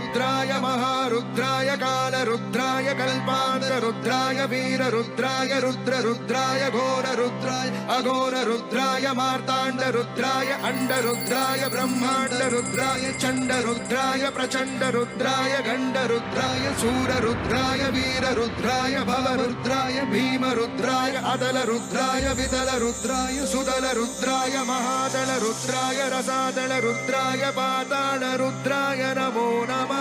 रुद्राय महारुद्राय कालरुद्राय कल्पान्तरुद्राय वीररुद्राय रुद्ररुद्राय घोररुद्राय अघोररुद्राय मार्ताण्डरुद्राय अण्डरुद्राय ब्रह्माण्डरुद्राय चण्डरुद्राय प्रचण्डरुद्राय गण्डरुद्राय शूररुद्राय वीररुद्राय भवरुद्राय भीमरुद्राय अदलरुद्राय विदलरुद्राय सुदलरुद्राय महादलरुद्राय रसादलरुद्राय पातालरुद्राय नमो नमः।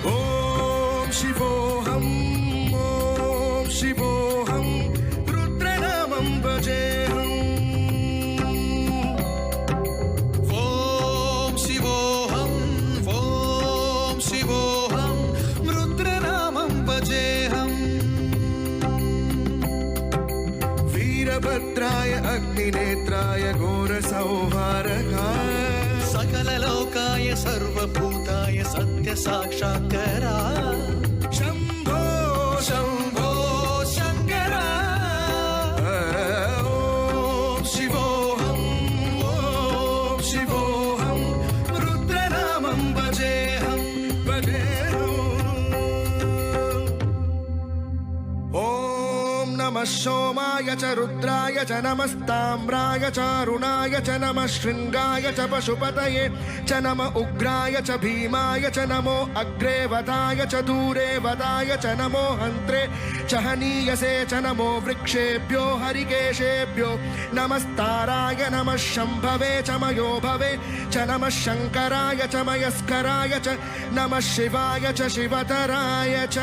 ॐ शिवोऽहम् ॐ शिवोऽहम् रुद्रनामं भजेऽहम्। ॐ शिवोऽहम् रुद्रनामं भजेऽहम्। वीरभद्राय अग्निनेत्राय घोरसंहारकाय सकललोकाय सर्वभूताय सत्यसाक्षात्करा शम्भो शम्भो शङ्करा। ॐ शिवोऽहम् ॐ शिवोऽहम् रुद्रनामं भजेऽहम् ॐ नमः सोमाय च रुद्राय च नमस्ताम्राय च अरुणाय च नमः शृङ्गाय च पशुपतये च नम उग्राय च भीमाय च नमो अग्रे वदाय च दूरे वदाय च नमो हन्त्रे च हनीयसे च नमो वृक्षेभ्यो हरिकेशेभ्यो नमस्ताराय नमः शम्भवे च मयो भवे च नमः शङ्कराय च मयस्कराय च नमः शिवाय च शिवतराय च।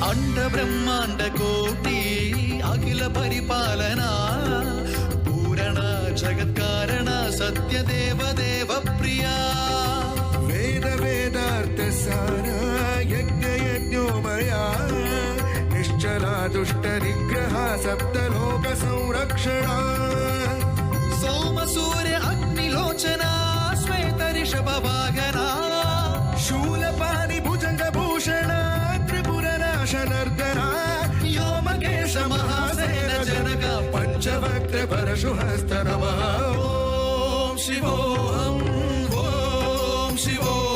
अंड ब्रह्मांड कोटि अखिल परिपालना पूरण जगत्कारण सत्य देव देव प्रिया वेद वेदार्थ सारा यज्ञ यज्ञोमया निश्चला दुष्ट निग्रह सप्तलोक संरक्षणा सोम सूर्य अग्निलोचना श्वेत ऋषभ वाहना शूलपाणि भुजंग भूषण त्रिपुरनाशनर्दना व्योमकेश महासेन जनक पंचवक्त्र परशुहस्त नमः। ॐ शिवोऽहम् ॐ शिवोऽहम्